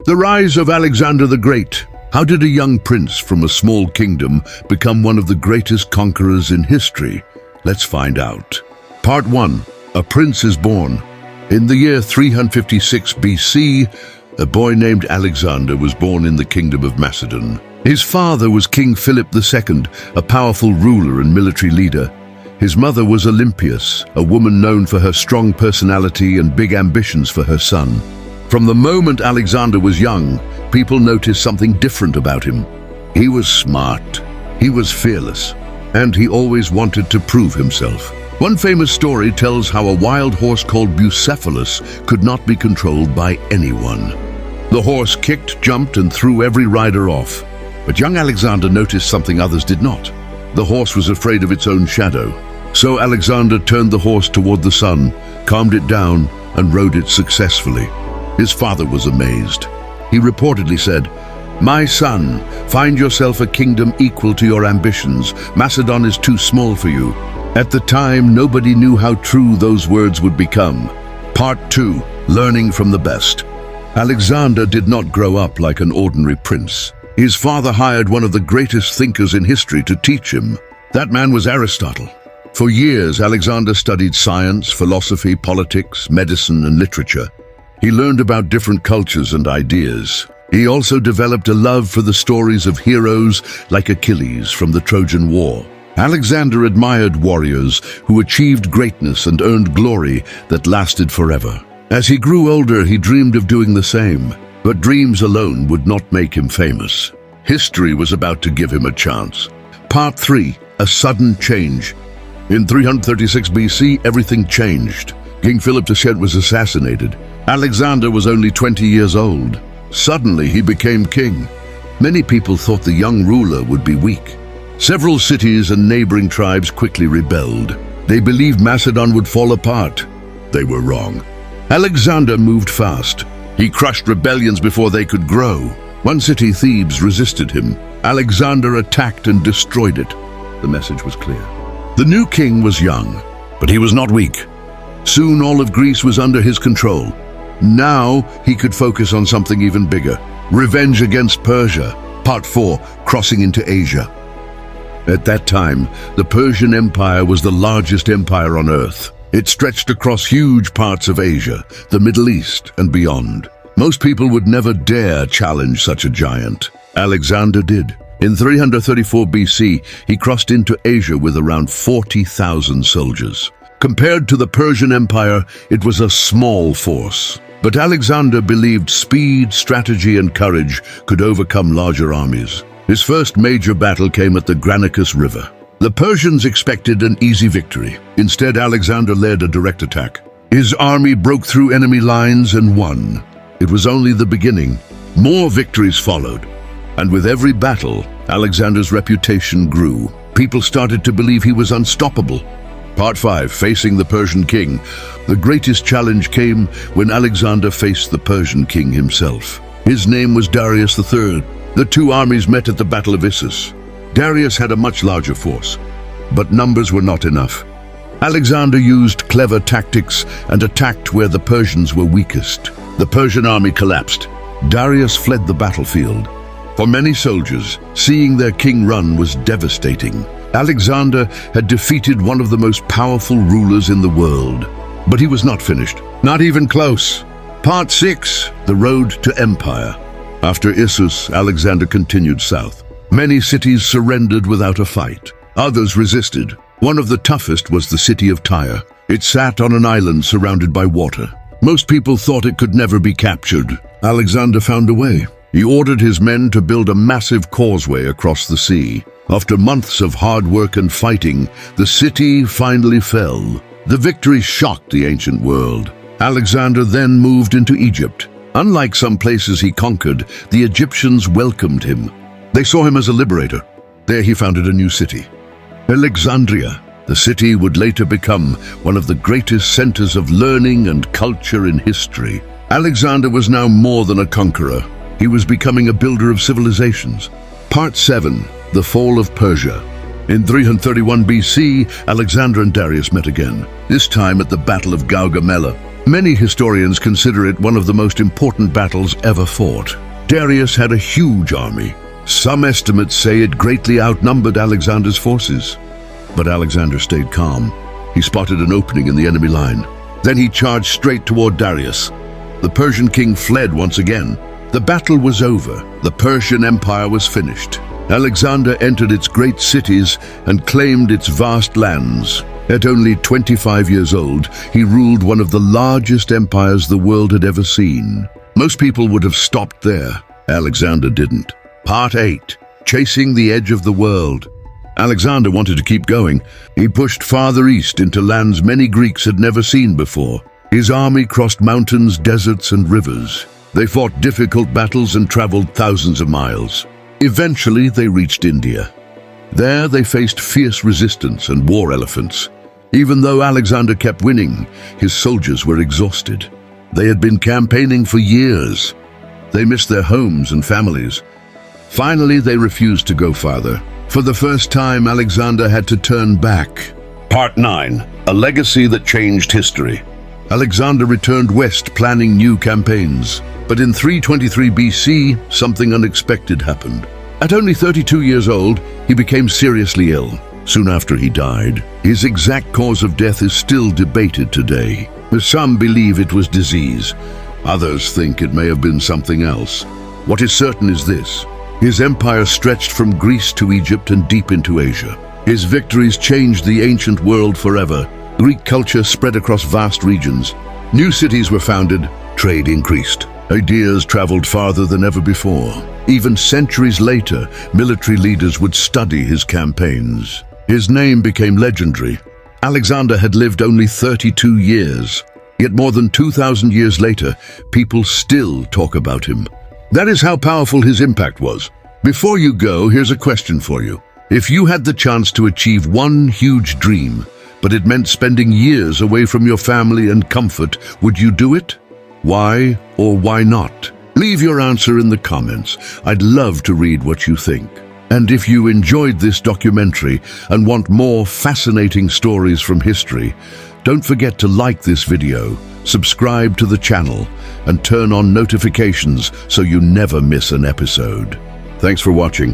The rise of Alexander the Great. How did a young prince from a small kingdom become one of the greatest conquerors in history? Let's find out. Part 1. A prince is born. In the year 356 BC, a boy named Alexander was born in the kingdom of Macedon. His father was King Philip II, a powerful ruler and military leader. His mother was Olympias, a woman known for her strong personality and big ambitions for her son. From the moment Alexander was young, people noticed something different about him. He was smart, he was fearless, and he always wanted to prove himself. One famous story tells how a wild horse called Bucephalus could not be controlled by anyone. The horse kicked, jumped, and threw every rider off. But young Alexander noticed something others did not. The horse was afraid of its own shadow. So Alexander turned the horse toward the sun, calmed it down, and rode it successfully. His father was amazed. He reportedly said, "My son, find yourself a kingdom equal to your ambitions. Macedon is too small for you." At the time, nobody knew how true those words would become. Part 2. Learning from the best. Alexander did not grow up like an ordinary prince. His father hired one of the greatest thinkers in history to teach him. That man was Aristotle. For years, Alexander studied science, philosophy, politics, medicine, and literature. He learned about different cultures and ideas. He also developed a love for the stories of heroes like Achilles from the Trojan War. Alexander admired warriors who achieved greatness and earned glory that lasted forever. As he grew older, he dreamed of doing the same. But dreams alone would not make him famous. History was about to give him a chance. Part 3. A sudden change. In 336 BC, everything changed. King Philip II was assassinated. Alexander was only 20 years old. Suddenly, he became king. Many people thought the young ruler would be weak. Several cities and neighboring tribes quickly rebelled. They believed Macedon would fall apart. They were wrong. Alexander moved fast. He crushed rebellions before they could grow. One city, Thebes, resisted him. Alexander attacked and destroyed it. The message was clear. The new king was young, but he was not weak. Soon all of Greece was under his control. Now he could focus on something even bigger. Revenge against Persia. Part 4. Crossing into Asia. At that time, the Persian Empire was the largest empire on earth. It stretched across huge parts of Asia, the Middle East, and beyond. Most people would never dare challenge such a giant. Alexander did. In 334 BC, he crossed into Asia with around 40,000 soldiers. Compared to the Persian Empire, it was a small force. But Alexander believed speed, strategy, and courage could overcome larger armies. His first major battle came at the Granicus River. The Persians expected an easy victory. Instead, Alexander led a direct attack. His army broke through enemy lines and won. It was only the beginning. More victories followed. And with every battle, Alexander's reputation grew. People started to believe he was unstoppable. Part 5. Facing the Persian king. The greatest challenge came when Alexander faced the Persian king himself. His name was Darius III. The two armies met at the Battle of Issus. Darius had a much larger force, but numbers were not enough. Alexander used clever tactics and attacked where the Persians were weakest. The Persian army collapsed. Darius fled the battlefield. For many soldiers, seeing their king run was devastating. Alexander had defeated one of the most powerful rulers in the world. But he was not finished. Not even close. Part 6. The Road to Empire. After Issus, Alexander continued south. Many cities surrendered without a fight. Others resisted. One of the toughest was the city of Tyre. It sat on an island surrounded by water. Most people thought it could never be captured. Alexander found a way. He ordered his men to build a massive causeway across the sea. After months of hard work and fighting, the city finally fell. The victory shocked the ancient world. Alexander then moved into Egypt. Unlike some places he conquered, the Egyptians welcomed him. They saw him as a liberator. There he founded a new city, Alexandria. The city would later become one of the greatest centers of learning and culture in history. Alexander was now more than a conqueror. He was becoming a builder of civilizations. Part 7. The Fall of Persia. In 331 BC, Alexander and Darius met again, this time at the Battle of Gaugamela. Many historians consider it one of the most important battles ever fought. Darius had a huge army. Some estimates say it greatly outnumbered Alexander's forces. But Alexander stayed calm. He spotted an opening in the enemy line. Then he charged straight toward Darius. The Persian king fled once again. The battle was over. The Persian Empire was finished. Alexander entered its great cities and claimed its vast lands. At only 25 years old, he ruled one of the largest empires the world had ever seen. Most people would have stopped there. Alexander didn't. Part 8. Chasing the Edge of the World. Alexander wanted to keep going. He pushed farther east into lands many Greeks had never seen before. His army crossed mountains, deserts, and rivers. They fought difficult battles and traveled thousands of miles. Eventually, they reached India. There, they faced fierce resistance and war elephants. Even though Alexander kept winning, his soldiers were exhausted. They had been campaigning for years. They missed their homes and families. Finally, they refused to go farther. For the first time, Alexander had to turn back. Part 9. A legacy that changed history. Alexander returned west, planning new campaigns. But in 323 BC, something unexpected happened. At only 32 years old, he became seriously ill. Soon after he died. His exact cause of death is still debated today. Some believe it was disease. Others think it may have been something else. What is certain is this. His empire stretched from Greece to Egypt and deep into Asia. His victories changed the ancient world forever. Greek culture spread across vast regions. New cities were founded. Trade increased. Ideas traveled farther than ever before. Even centuries later, military leaders would study his campaigns. His name became legendary. Alexander had lived only 32 years. Yet more than 2,000 years later, people still talk about him. That is how powerful his impact was. Before you go, here's a question for you. If you had the chance to achieve one huge dream, but it meant spending years away from your family and comfort, would you do it? Why or why not? Leave your answer in the comments. I'd love to read what you think. And if you enjoyed this documentary and want more fascinating stories from history, don't forget to like this video, subscribe to the channel, and turn on notifications so you never miss an episode. Thanks for watching.